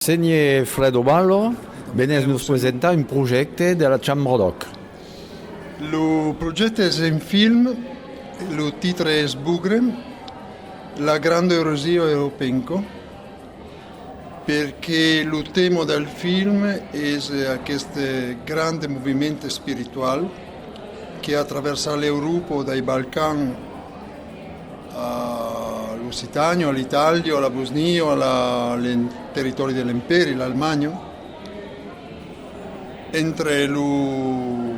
Segné Fredo Ballo, Benez nos presenta un projecte de la Chambrodoc. Il progetto è un film, il titolo è Sbugre, la grande erosione europea, perché il tema del film è questo grande movimento spirituale che attraversa l'Europa, dai Balcani all'Occitania, all'Italia, alla Bosnia, ai territori dell'impero, l'Almagna, entre lo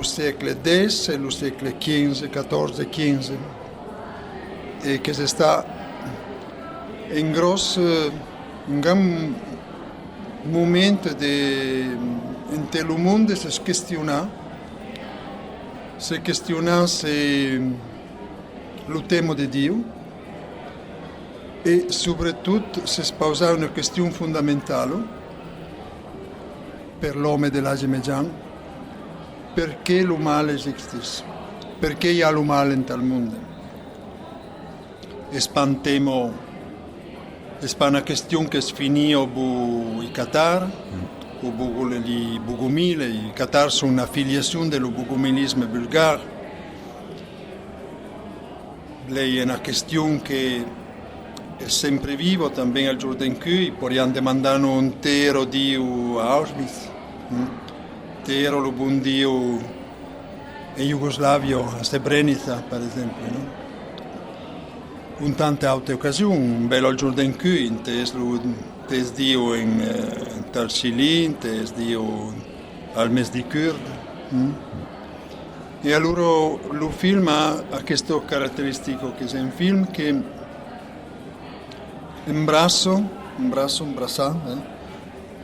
secolo X e lo secolo XV, XIV, XV, e che si sta in un gran momento in il mondo si questiona se lo tema di Dio e soprattutto si sposa una questione fondamentale per l'uomo dell'Age Median, perché il male esiste, perché hi ha il male in tal mondo. È una questione che sfinì i Qatar, o i Bugumil. I Qatar sono una filiazione dello bugumilismo bulgaro. Lei è una questione che è sempre viva, anche al giorno in cui possiamo demandare un tero Dio a Auschwitz, tero lo buon Dio in Jugoslavia, a Srebrenica, per esempio. No? In tante altre occasioni, un bello al giorno in cui tes Dio in Tarsili, tes Dio al mese di Kurd. E allora il film ha questo caratteristico, che è un film che imbrassa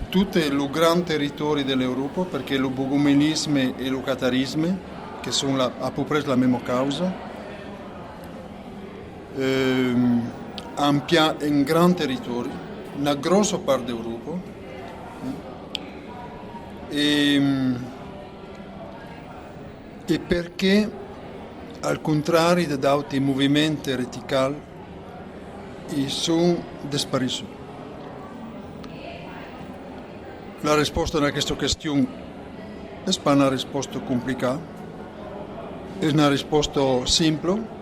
tutto il grande territorio dell'Europa, perché il bugumilismo e il catarismo, che sono a peu près la stessa causa, ampia un grande territorio, una grossa parte d'Europa, e perché, al contrario di altri movimenti radicali, sono dispariti. La risposta a questa questione è una risposta complicata, è una risposta semplice.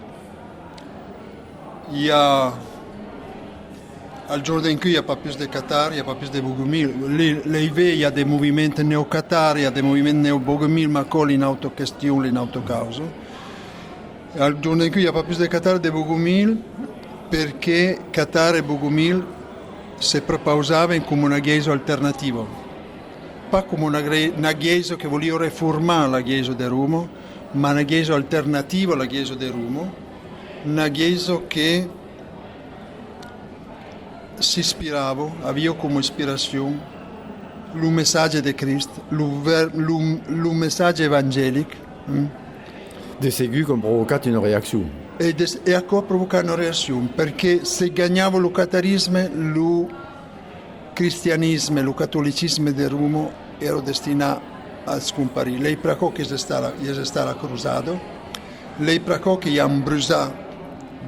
Al giorno in cui il n'y a pas plus de Qatar, il n'y a pas plus de Bogomil. Il y a des movimenti neo-Qatar, il y a des movimenti neo-Bogomil, ma con in autoquestione, in autocausa. Al giorno in cui il n'y a pas plus de Qatar e de Bogomil, perché Qatar e Bogomil si proposavano come una chiesa alternativa, non come una chiesa che voleva riformare la chiesa di Roma, ma una chiesa alternativa alla chiesa di Roma, una chiesa che si ispirava, aveva come ispirazione il messaggio di Cristo, il messaggio evangelico. De Ségu qui ont provoqué une réaction. E a cosa provocare una reazione? Perché se gagnava il catarismo, il cristianesimo e il cattolicismo di Roma erano destinati a scomparire. Lei pracò che è stata cruzata, lei pracò che hanno bruciato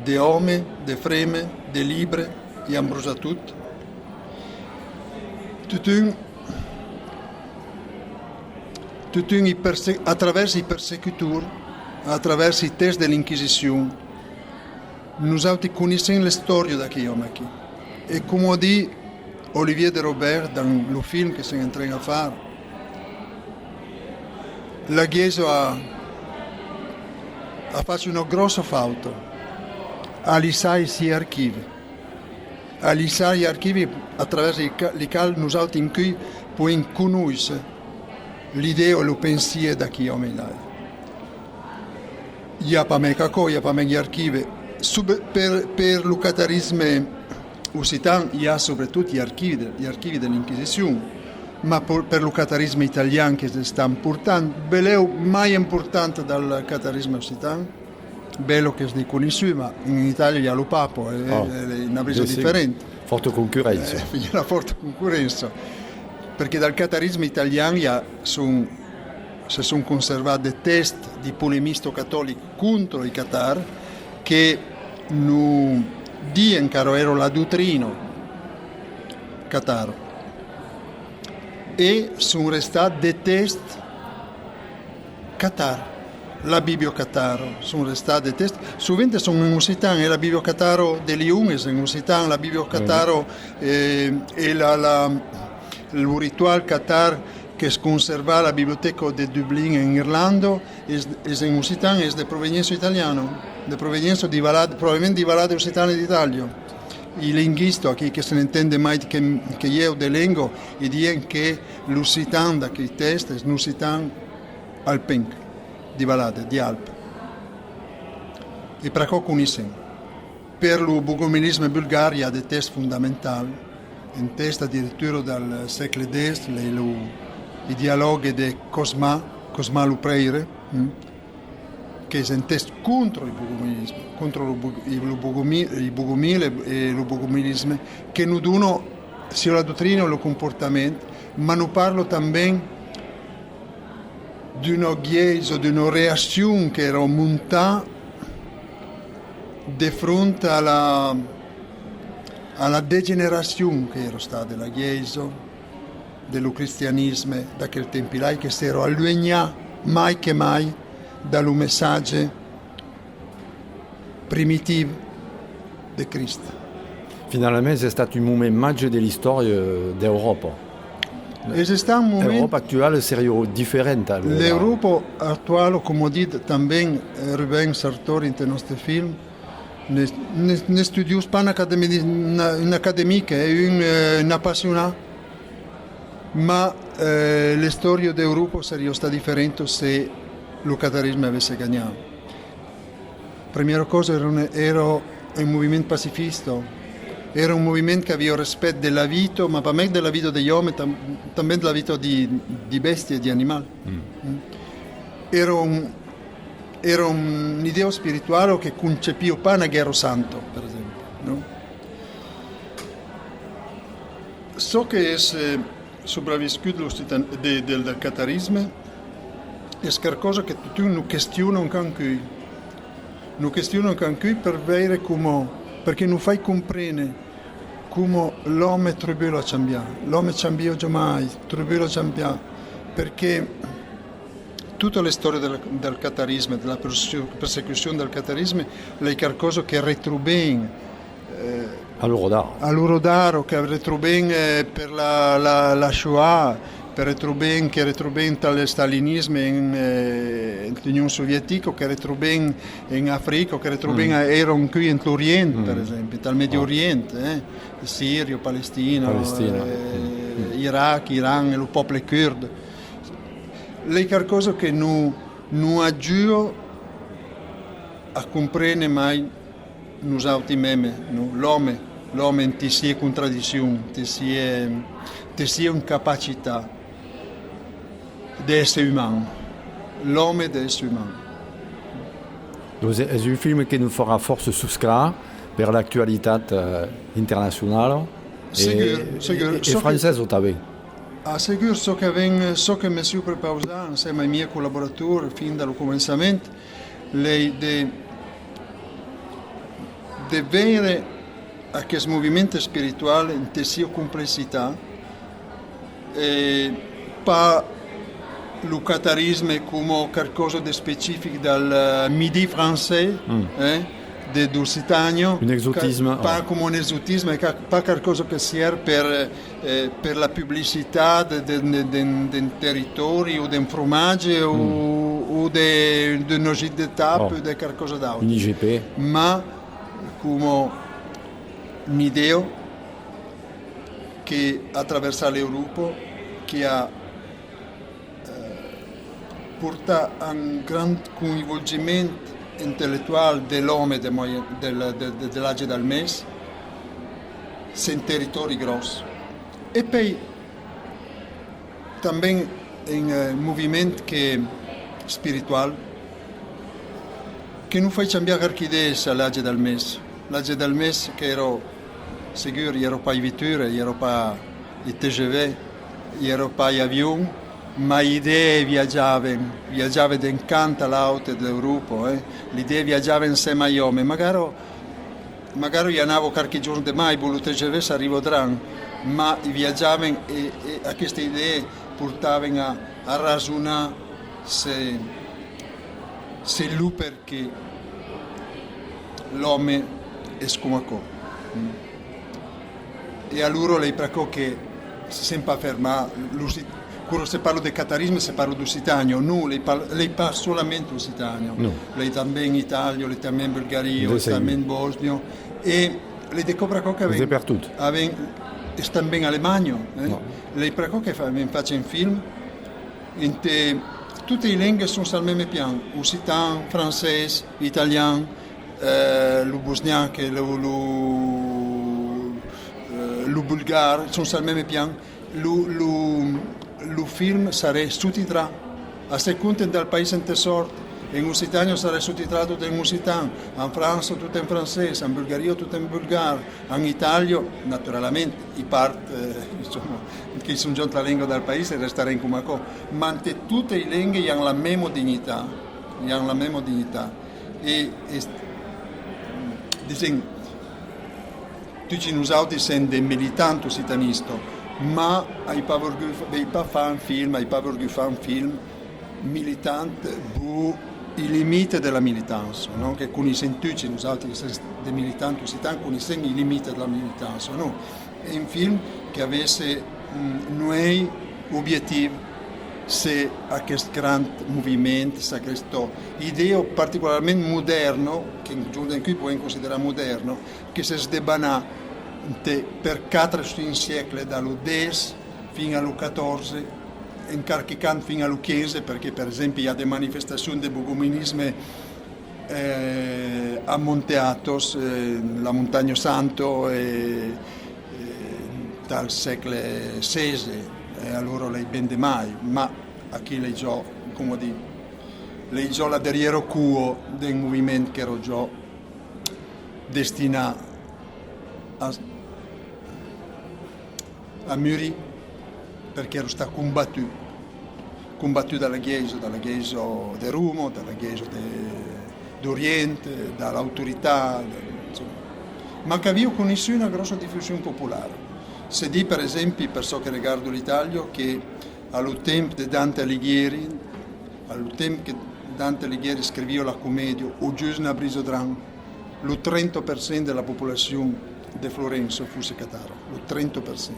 di uomini, di freme, di libri, gli hanno bruciato tutto. Attraverso i persecutori, attraverso i test dell'Inquisizione, noi conosciamo la storia di questi uomini. E come dice Olivier de Robert nel film che stiamo entrando a fare, la Chiesa ha fatto una grossa falta a lisare gli archivi. A lisare gli archivi attraverso i quali noi in cui possiamo conoscere l'idea e il pensiero di questi uomini. Il n'y a pas gli archivi. Per il catarismo occitano hi ha soprattutto gli archivi dell'Inquisizione, ma per il catarismo italiano che si sta importando, bello mai importante dal catarismo occitano, bello che si conosce, ma in Italia hi ha lo Papa, è una presa differente. Forte concorrenza. Hi ha una forte concorrenza, perché dal catarismo italiano si sono conservati test di polemisti cattolici contro i Qatar che non dicono che era la dottrina Qatar. E sono restati des tests Qatar, la Bibbia Qatar, sono restati des tests. Sovente sono in Occitan, e la Bibbia Qatar de Lyon è in Occitan, la Bibbia Qatar e il rituale Qatar che es conserva la biblioteca de Dublín in Irlanda es in Occitan, es de provenienza italiano, de provenienza di Valade, probabilmente di Valade Occitane d'Italia. I linguisti qui che se ne intende mai che io de lingua e dicono che l'Occitan da che test è l'Occitan alpin di Valade, di Alpe. E per cosa conoscono? Per il bogomilismo bulgario dei test fondamentali, in test addirittura dal secolo X, i dialoghi di Cosma Lupreire, che è un test contro il bogomilismo, contro il bogomile e il bogomilismo, che non danno sia la dottrina o il comportamento, ma non parlo anche di una chiesa, di una reazione che era montata di fronte alla degenerazione che era stata della chiesa, dello cristianesimo da quel tempo là, che si era allugnata mai che mai dal messaggio primitivo di Cristo. Finalement, c'est stato un moment majeur de l'histoire d'Europa. L'Europa attuale è differente. L'Europa attuale, come ha detto anche Ruben Sartori in nostri film, ne studiò in accademia, è un appassionato, ma le storie d'Europa sarebbero state differenti se il catarismo avesse gagnato. Prima cosa era un movimento pacifista, era un movimento che aveva rispetto della vita, ma per me della vita degli uomini, anche della vita di bestie e di animali. Era un'idea spirituale che concepiva pas una guerra santa, per esempio. No? So che è sopravvissuto del catarismo è qualcosa che tutti non questionano anche non questionano anche per vedere come, perché non fai comprendere come l'uomo è tribulato a cambiare, l'uomo è cambiato mai, tribulato a cambiare, perché tutte le storie del catarismo, della persecuzione del catarismo, è qualcosa che retrobene all'Urodaro, che retrobene per la Shoah, per retrobene dal stalinismo in Unione Sovietica, che retrobene in Africa, che retrobene erano qui in Oriente, per esempio, dal Medio Oriente, Siria, Palestina. Iraq, Iran, il popolo curdo. È qualcosa che non aiuta a comprendere mai nos altri meme, no? L'uomo ti sia contraddizione, ti sia incapacità di essere umano, l'uomo è di essere umano. Donc è un film che nous fera forse souscrire per l'attualità internazionale e francese també. Sicuro so che mi sono preparato insieme ai miei collaboratori fin dal cominciamento di vedere a questo movimento spirituale in sua complessità e per il catarismo come qualcosa di specifico dal midi francese, dell'Occitania, un esotismo, pas come un esotismo, pas qualcosa che serve per la pubblicità del territorio o del formaggio o di una gita di tappe o di qualcosa d'altro. Un IGP. Ma come un'idea che attraversa l'Europa, che ha portato a un grande coinvolgimento intellettuale dell'uomo dell'Age del Mes in territori grossi. E poi anche in movimento spirituale che non fa cambiare qualche idea all'Age del Mes. L'Age del Mes che ero sicuro, ero pas i vetture, ero pas i TGV, ero pas gli avioni, ma le idee viaggiavano d'incanto all'auto dell'Europa, le idee viaggiavano insieme agli uomini, magari andavo qualche giorno di mai, il TGV si arriva ma viaggiavano e a queste idee portavano a ragionare se lui perché l'uomo è scomacò. E allora lei pracò che si sempre afferma quando si parla di catarismo si parla di Occitania, no, lei parla solamente Occitania, no. Lei també in Italia, lei també in Bulgaria, lei també in Bosnia e lei decopre che aveva també in Alemagna, no. Lei pracò che faccia un film in te tutte le lingue sono sul même piano, Occitan, francese, italiano, lo bosniaco, lo bulgaro, sono sul même piano. Lo film sarà sottotitolato a seconda del paese in tesoro. In Occitania sarà sottotitrato tutto in Occitan, in Francia tutto in francese, in Bulgaria tutto in bulgaro, in Italia naturalmente i parti che sono già la lingua del paese resteranno in Comacò, ma tutte le lingue hanno la stessa dignità. E diciamo, tutti noi siamo dei militanti occitanisti, ma ai pas fare un film militante i limiti della militanza, no? Che con i sentuci noi altri dei militanti occitani con i limiti della militanza, no? È un film che avesse noi obiettivi se a questo grande movimento, se a questo idea particolarmente moderno, che in giorno in cui puoi considerare moderno, che si sdebana per 4 secoli, dallo X fino allo XIV, incaricando fino allo XV, perché per esempio hi ha delle manifestazioni del bogominismo a Monte Athos, la Montagna Santo, dal secolo XVI, e allora lei bende mai, ma a chi lei già, come dire, lei già la derrière cuo del movimento che era già destinato a morire, perché era stato combattuto dalla Chiesa di Roma, dalla Chiesa d'Oriente, dall'autorità, insomma. Ma che aveva con essa una grossa diffusione popolare. Si dice per esempio, per ciò che riguarda l'Italia, che allo tempo di Dante Alighieri, scriveva la commedia O Gius n'a briso dran, lo 30% della popolazione di Florenzo fosse catara, lo 30%.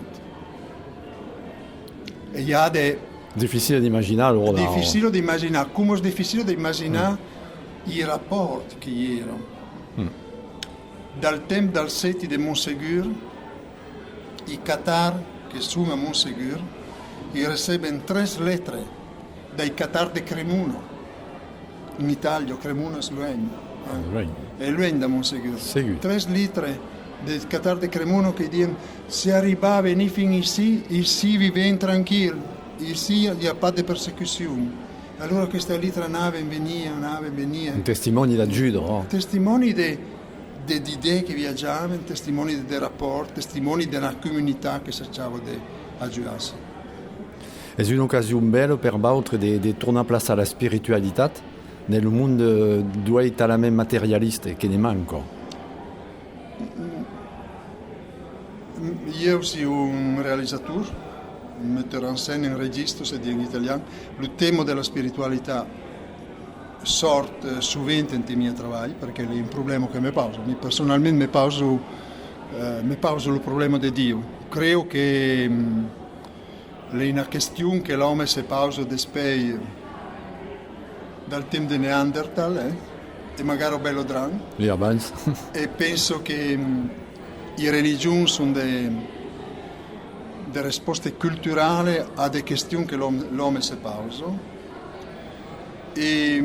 E il y a des... Difficile di immaginare. Difficile di immaginare, come è difficile di immaginare i rapporti che erano. Dal tempo del seti di Montségur, i Qatar che sono a Montségur, ricevono 3 lettere dai Qatar di Cremona. In Italia Cremona è Luegna. È Luegna da Montségur. 3 lettere dei Qatar di Cremona che dicono se arriva a venire fin ici vivendo tranquillo. Ici il n'y a pas de persécution. Allora questa lettera nave venia. Un testimoni da Giudo. Oh. Testimoni di idee che viaggiavano, testimoni dei rapporti, testimoni della comunità che cercava di aiutarsi. È un'occasione bella per Bautre di tornare a place alla spiritualità nel mondo dove talmente materialista che ne manca. Io sono un realizzatore, un mettore en scène, un regista, si dice in italiano. Il tema della spiritualità sorte sovente nei miei lavori, perché è un problema che mi pauso. Personalmente mi pauso il problema di Dio. Credo che è una questione che l'uomo si pausa despei dal tempo di Neanderthal, e magari bello dran. E penso che le religioni sono delle risposte culturali a delle questioni che l'uomo si pausa. E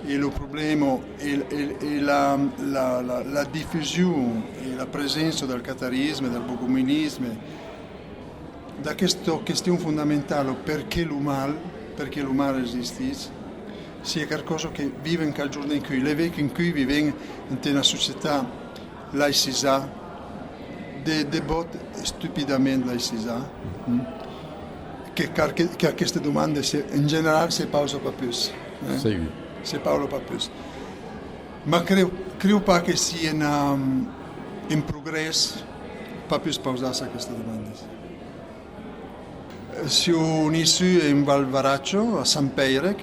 il problema è la diffusione e la presenza del catarismo e del bogominismo, da questa questione fondamentale perché l'umano esiste, sia qualcosa che vive in quel giorno in cui le vecchie in cui vivono in una società laicisa, devote stupidamente laicisa, che a queste domande in generale si pausa pas più. Si parla pas più. Ma credo pas che sia un progresso pas pu spousarsi a questa domanda. Sono issu in Val Varaccio, a San Peire,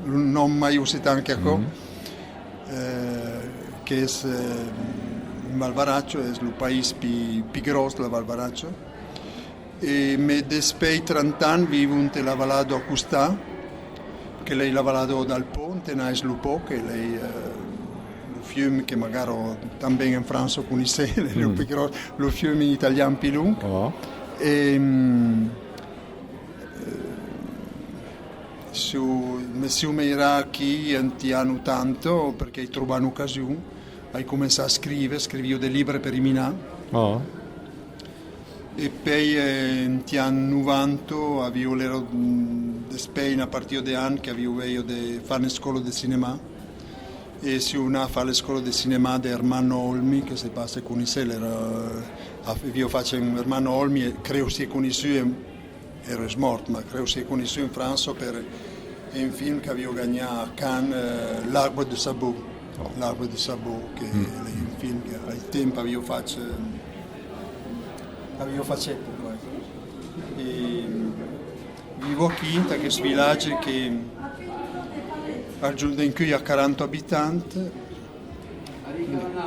un nome mai usato anche a qua, che è in Val Varaccio, è il paese più grosso della Val Varaccio. E dopo 30 anni vivo nella Vallado a Custà, che lei la Vallado dal ponte, non è Lupo, che lei il fiume che magari anche in Francia conosce, il fiume italiano più lungo. Oh. E se mi era qui ti hanno tanto perché hai trovato un'occasione, hai cominciato a scrivo dei libri per i Minà. Oh. E poi ti anni 90 avevo l'ero di Spagna a partire da anni che avevo io di fare una scuola di cinema e si una fa la scuola di cinema di Ermanno Olmi che si passa con i io faccio Ermanno Olmi e credo sia con i suoi ero morto ma credo sia con i suoi in Francia per un film che avevo gagnato a Cannes L'Arbre de Sabot che è un film che al tempo avevo fatto poi. E vivo a Quinta che è un villaggio che al giorno in cui ha 40 abitanti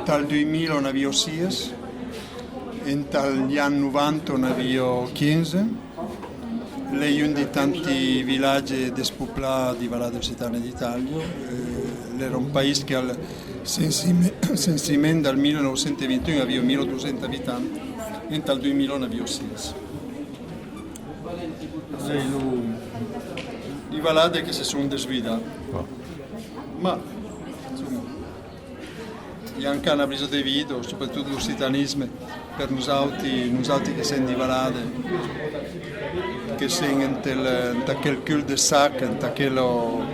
dal 2000 ne avevo 6 e dagli anni 90 ne avevo 15. Lei è uno di tanti villaggi despopolati di Vallada Occitana d'Italia. Era un paese che sensimente dal 1921 aveva 1200 abitanti e dal 2000 ne avevo 6. I Vallade che si sono desvidati. Ma insomma, gli anche hanno preso dei video, soprattutto l'occitanismo, per noi altri che siamo di Vallade, che siamo in quel cul-de-sac, in quello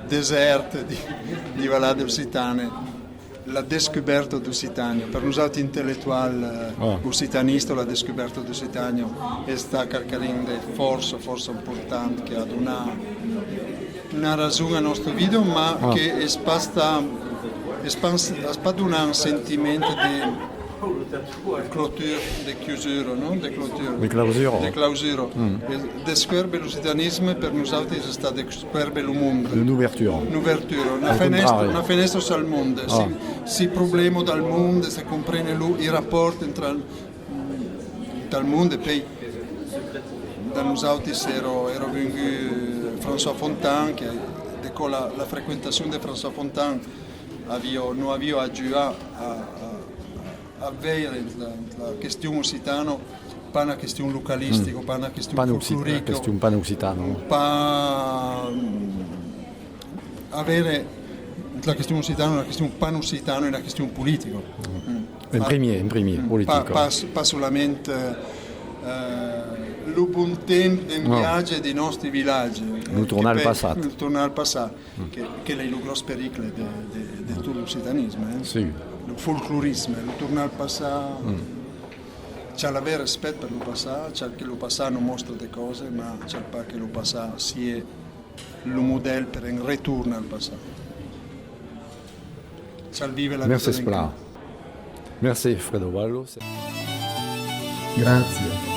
deserto di Vallade Occitane, la descoperta d'Occitania. Per noi altri intellettuali occitanista, la descoperta d'Occitania è stata qualcosa forse importante che ha una ragione al nostro video, ma che è stata un sentimento di clôture, di chiusura, no? Di clausura. Descrivere l'occitanismo per noi altri è stato descrivere il mondo. Un'ouverture, una finestra sul mondo. Si problema dal mondo, si comprende i rapporti tra il mondo e poi da noi altri ero venuto François Fontaine, che con la frequentazione di François Fontaine non avevo aiutato a vedere la questione occitana, pas una questione localistica, pas una questione folclorica, questione pan-occitana. Avere la questione occitana una questione pan-occitana e una questione politica. In premier, politico. Pas solamente lo buon tempo del viaggio dei nostri villaggi. Nous tournons al passato, che è il grosso pericolo di tutto l'occitanismo. Sì. Il folclorismo, il tornare al passato. C'è l'avere rispetto per il passato, c'è che il passato non mostra delle cose, ma c'è pas che il passato sia il modello per un ritorno al passato. C'è vive la Merci Spla. Merci Fredo Vallo. Grazie.